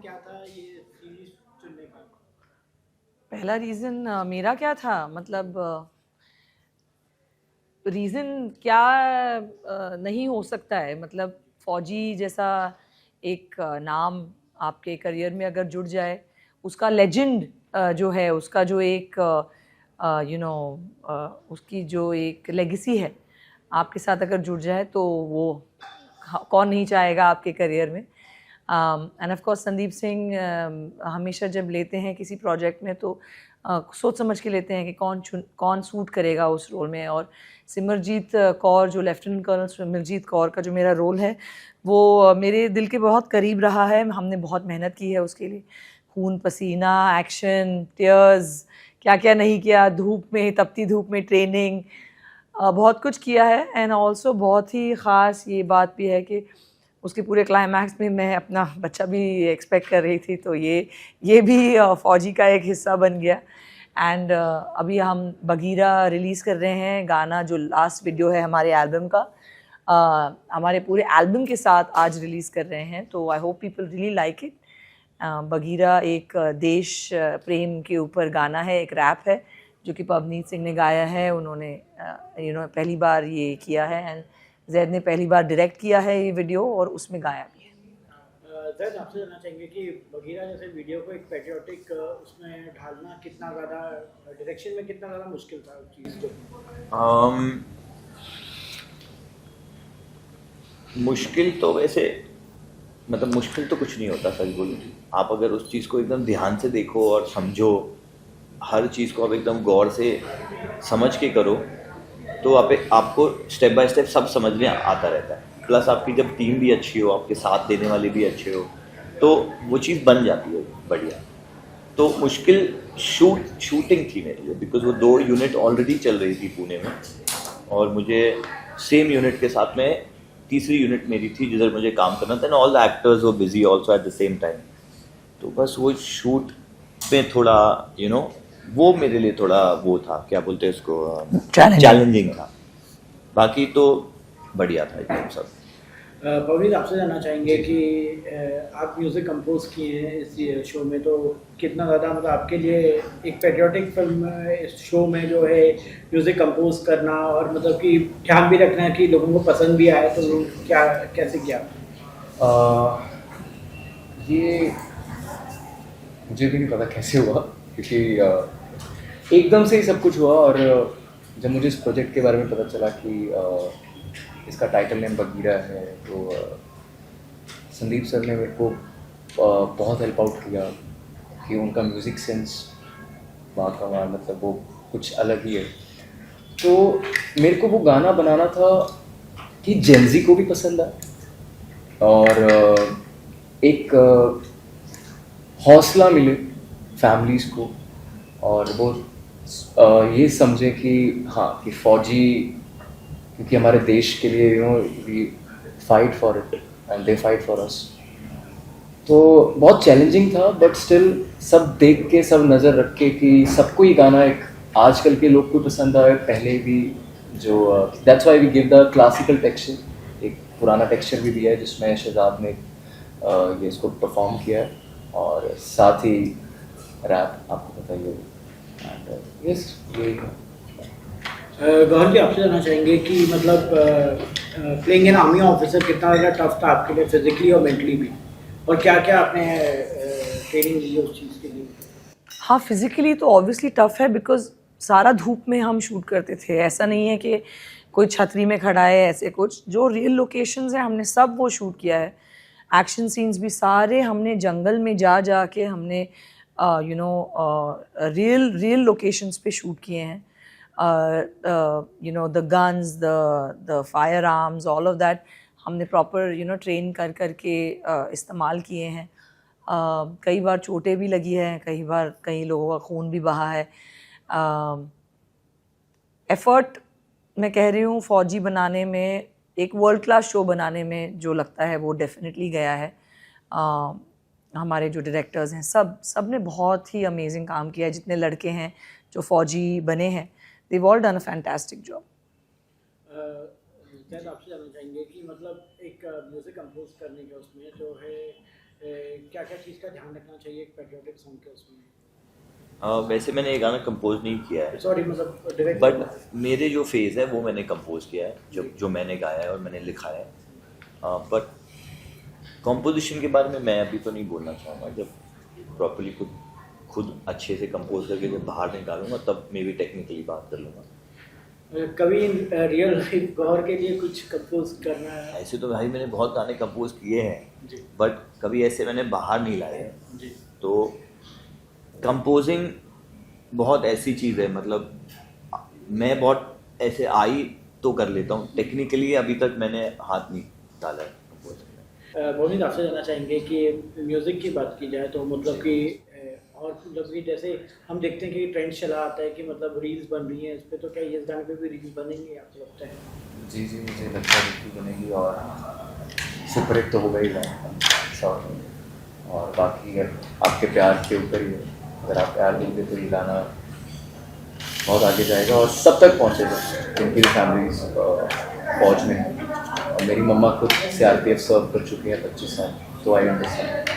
क्या था ये सीरीज चुनने का? पहला रीज़न मेरा क्या था, मतलब रीज़न क्या नहीं हो सकता है। मतलब फ़ौजी जैसा एक नाम आपके करियर में अगर जुड़ जाए, उसका लेजेंड जो है, उसका जो एक उसकी जो एक लेगेसी है आपके साथ अगर जुड़ जाए, तो वो कौन नहीं चाहेगा आपके करियर में। End of course Sandeep Singh हमेशा जब लेते हैं किसी प्रोजेक्ट में, तो सोच समझ के लेते हैं कि कौन सूट करेगा उस रोल में। और सिमरजीत कौर, जो लेफ्टिनेंट कर्नल सिमरजीत कौर का जो मेरा रोल है, वो मेरे दिल के बहुत करीब रहा है। हमने बहुत मेहनत की है उसके लिए, खून पसीना, एक्शन, टीयर्स, क्या क्या नहीं किया, धूप में, तपती धूप में ट्रेनिंग, बहुत कुछ किया है। एंड ऑल्सो बहुत ही ख़ास ये बात भी है कि उसके पूरे क्लाइमैक्स में मैं अपना बच्चा भी एक्सपेक्ट कर रही थी, तो ये भी फ़ौजी का एक हिस्सा बन गया। एंड अभी हम बगीरा रिलीज़ कर रहे हैं, गाना जो लास्ट वीडियो है हमारे एल्बम का, हमारे पूरे एल्बम के साथ आज रिलीज़ कर रहे हैं। तो I hope people really like it. Bagheera एक देश प्रेम के ऊपर गाना है, एक रैप है जो कि पवनीत सिंह ने गाया है। उन्होंने पहली बार ये किया है, एंड जैद ने पहली बार डायरेक्ट किया है ये वीडियो, और उसमें गाया भी है। जैद, आपसे जानना चाहेंगे कि बगीरा जैसे वीडियो को एक पैट्रियोटिक उसमें ढालना कितना ज़्यादा, डायरेक्शन में कितना ज़्यादा मुश्किल था उस चीज़ को? मुश्किल तो वैसे, मतलब मुश्किल तो कुछ नहीं होता, सच बोलूँ। आप अगर उस चीज़ को एकदम ध्यान से देखो और समझो, हर चीज़ को आप एकदम गौर से समझ के करो, तो आपको स्टेप बाय स्टेप सब समझ में आता रहता है। प्लस आपकी जब टीम भी अच्छी हो, आपके साथ देने वाले भी अच्छे हो, तो वो चीज़ बन जाती है बढ़िया। तो मुश्किल शूटिंग थी मेरे लिए, बिकॉज वो 2 यूनिट ऑलरेडी चल रही थी पुणे में, और मुझे सेम यूनिट के साथ में तीसरी यूनिट मेरी थी जिधर मुझे काम करना था। एंड ऑल द एक्टर्स वो busy also at the same time. तो बस वो शूट में थोड़ा वो मेरे लिए थोड़ा वो था, क्या बोलते हैं उसको, चैलेंजिंग था। बाकी तो बढ़िया था एकदम सब। पवनीत, आपसे जानना चाहेंगे कि आप म्यूज़िक कंपोज किए हैं इस शो में, तो कितना ज़्यादा मतलब आपके लिए एक पैट्रियोटिक फिल्म इस शो में जो है म्यूज़िक कंपोज करना, और मतलब कि ध्यान भी रखना है कि लोगों को पसंद भी आए, तो क्या कैसे किया? ये मुझे भी नहीं पता कैसे हुआ, क्योंकि एकदम से ही सब कुछ हुआ। और जब मुझे इस प्रोजेक्ट के बारे में पता चला कि इसका टाइटल नेम बगीरा है, तो संदीप सर ने मेरे को बहुत हेल्प आउट किया कि उनका म्यूज़िक सेंस वहाँ का वहाँ, मतलब वो कुछ अलग ही है। तो मेरे को वो गाना बनाना था कि जेनजी को भी पसंद आए, और एक हौसला मिले फैमिलीज़ को, और वो ये समझे कि हाँ, कि फ़ौजी, क्योंकि हमारे देश के लिए we fight for it and they fight for us. तो बहुत चैलेंजिंग था, बट स्टिल सब देख के, सब नज़र रख के कि सबको ये गाना एक आजकल के लोग को पसंद आए, पहले भी जो that's why we give the classical texture, एक पुराना टेक्सचर भी दिया है जिसमें शहजाद ने ये इसको परफॉर्म किया है, और साथ ही रैप आपको पता ही होगा। एंड यस, ये गौहर जी, आपसे जानना चाहेंगे कि मतलब प्लेइंग एन आर्मी ऑफिसर कितना ज़्यादा टफ था आपके लिए, फिजिकली और मेंटली भी, और क्या क्या आपने ट्रेनिंग ली है उस चीज़ के लिए? हाँ, फिज़िकली तो ऑब्वियसली टफ़ है, बिकॉज़ सारा धूप में हम शूट करते थे। ऐसा नहीं है कि कोई छतरी में खड़ा है, ऐसे कुछ जो रियल लोकेशंस हैं हमने सब वो शूट किया है। एक्शन सीन्स भी सारे हमने जंगल में जा के हमने रियल लोकेशंस पे शूट किए हैं। The guns, the fire arms, all of that हमने प्रॉपर ट्रेन कर के इस्तेमाल किए हैं। कई बार चोटें भी लगी हैं, कई बार कई लोगों का खून भी बहा है। एफ़र्ट मैं कह रही हूँ फ़ौजी बनाने में, एक वर्ल्ड क्लास शो बनाने में जो लगता है वो डेफिनेटली गया है। हमारे जो डायरेक्टर्स हैं, सब ने बहुत ही अमेजिंग काम किया है। जितने लड़के हैं जो फ़ौजी बने हैं, they've all done a fantastic job. Zaid, आपसे जानना चाहेंगे कि मतलब एक म्यूज़िक कंपोज करने के उसमें जो है क्या क्या चीज़ का ध्यान रखना चाहिए एक पेट्रियोटिक सॉन्ग के उसमें? वैसे मैंने ये गाना कंपोज नहीं किया है, सॉरी मतलब डायरेक्ट, बट मेरे जो फेज़ है वो मैंने कंपोज किया है, जो मैंने गाया है और मैंने लिखा है। बट कंपोजिशन के बारे में मैं अभी तो नहीं बोलना चाहूँगा। जब प्रॉपर्ली खुद अच्छे से कंपोज करके जब बाहर निकालूंगा तब मे बी टेक्निकली बात कर लूँगा। कभी रियल लाइफ गौर के लिए कुछ कंपोज करना है? ऐसे तो भाई मैंने बहुत गाने कंपोज किए हैं, जी बट कभी ऐसे मैंने बाहर नहीं लाए हैं। जी। तो कंपोजिंग बहुत ऐसी चीज़ है, मतलब मैं बहुत ऐसे आई तो कर लेता हूँ, टेक्निकली अभी तक मैंने हाथ नहीं डाला है कंपोजिंग में। मोहित, आपसे जानना चाहेंगे कि म्यूज़िक की बात की जाए तो मतलब कि और मतलब कि जैसे हम देखते हैं कि ट्रेंड चला आता है कि मतलब रील्स बन रही हैं इस पर, तो क्या इस गाने पे भी रील्स बनेंगी आपको लगता है? जी जी, मुझे लगता है बिल्कुल बनेगी और सुपर हिट तो होगा ही गाना, श्योर। और बाकी आपके प्यार के ऊपर ही है, अगर आप प्यार देंगे तो ये गाना बहुत आगे जाएगा और सब तक पहुँचेगा जिनकी फैमिलीज फौज में है। और मेरी मम्मा खुद CRPF सर्व कर चुकी है 25 साल, तो आई अंडरस्टैंड।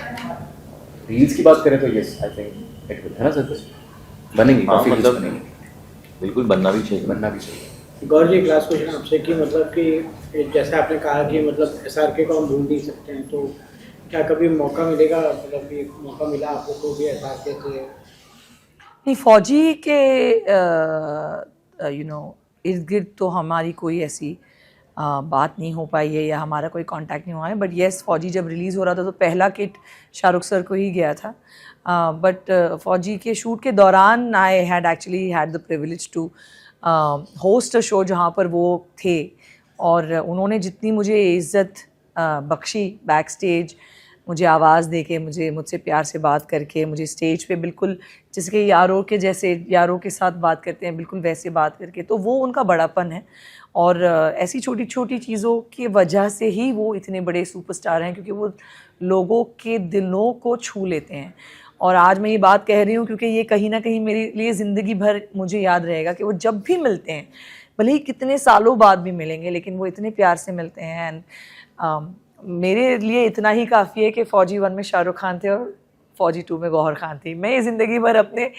रील्स की बात करें तो yes, I think it will, है ना सर? कुछ बनेंगी, हाँ, काफ़ी मतलब बनेंगी, बिल्कुल बनना भी चाहिए। बनना भी चाहिए। गौर जी, क्लास क्वेश्चन आपसे कि मतलब कि जैसे आपने कहा कि मतलब SRK को हम भूल नहीं सकते हैं, तो क्या कभी मौका मिलेगा, मतलब कि मौका मिला आपको तो भी SRK से? नहीं, फौजी के इर्द गिर्द तो हमारी कोई ऐसी बात नहीं हो पाई है या हमारा कोई कांटेक्ट नहीं हुआ है। बट येस, फौजी जब रिलीज़ हो रहा था तो पहला किट शाहरुख सर को ही गया था। बट फौजी के शूट के दौरान I had actually had the privilege to host a show जहाँ पर वो थे, और उन्होंने जितनी मुझे इज़्ज़त बख्शी बैक स्टेज, मुझे आवाज़ दे के, मुझसे प्यार से बात करके, मुझे स्टेज पे बिल्कुल जिसके यारों के जैसे यारों के साथ बात करते हैं बिल्कुल वैसे बात करके, तो वो उनका बड़ापन है। और ऐसी छोटी छोटी चीज़ों की वजह से ही वो इतने बड़े सुपरस्टार हैं, क्योंकि वो लोगों के दिलों को छू लेते हैं। और आज मैं ये बात कह रही हूँ क्योंकि ये कहीं ना कहीं मेरे लिए ज़िंदगी भर मुझे याद रहेगा कि वो जब भी मिलते हैं, भले ही कितने सालों बाद भी मिलेंगे, लेकिन वो इतने प्यार से मिलते हैं। एंड मेरे लिए इतना ही काफ़ी है कि फ़ौजी 1 में शाहरुख खान थे और फ़ौजी 2 में गौहर खान थी। मैं ये ज़िंदगी भर अपने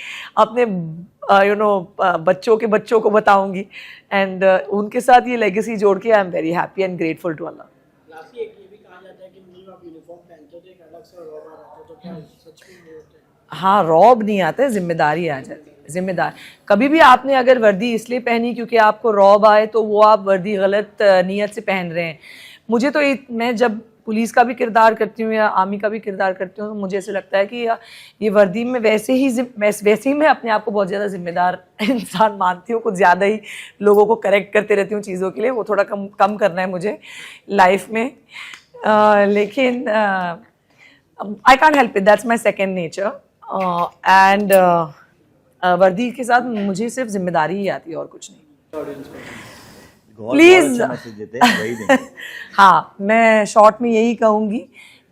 बच्चों के बच्चों को बताऊंगी, एंड उनके साथ ये लेगेसी जोड़ के I am very happy and grateful to Allah. Lastly एक ये भी कहा जाता है कि मतलब आप यूनिफॉर्म पहनते हो तो एक अलग सा रौब आ जाता है, तो क्या सच में ये होता है? हाँ, रौब नहीं आता है, जिम्मेदारी आ जाती है। जिम्मेदार कभी भी आपने अगर वर्दी इसलिए पहनी क्योंकि आपको रौब आए, तो वो आप वर्दी गलत नीयत से पहन रहे हैं। मुझे तो मैं जब पुलिस का भी किरदार करती हूँ या आर्मी का भी किरदार करती हूँ, तो मुझे ऐसे लगता है कि ये वर्दी में वैसे ही मैं अपने आप को बहुत ज़्यादा जिम्मेदार इंसान मानती हूँ। कुछ ज़्यादा ही लोगों को करेक्ट करते रहती हूँ चीज़ों के लिए, वो थोड़ा कम करना है मुझे लाइफ में। लेकिन I can't help it, that's my second nature. And वर्दी के साथ मुझे सिर्फ जिम्मेदारी ही आती है और कुछ नहीं। ऑडियंस को प्लीज मैसेज देते हैं, वही देंगे। हाँ, मैं शॉर्ट में यही कहूँगी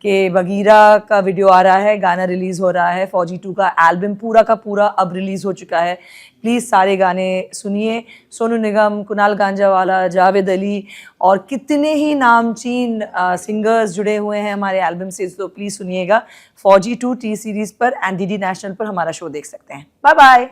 कि बगीरा का वीडियो आ रहा है, गाना रिलीज़ हो रहा है, फ़ौजी 2 का एल्बम पूरा का पूरा अब रिलीज़ हो चुका है। प्लीज़ सारे गाने सुनिए। सोनू निगम, कुणाल गांजावाला, जावेद अली और कितने ही नामचीन सिंगर्स जुड़े हुए हैं हमारे एल्बम से, तो प्लीज़ सुनिएगा। फ़ौजी 2 T सीरीज़ पर एंड DD नेशनल पर हमारा शो देख सकते हैं। Bye bye.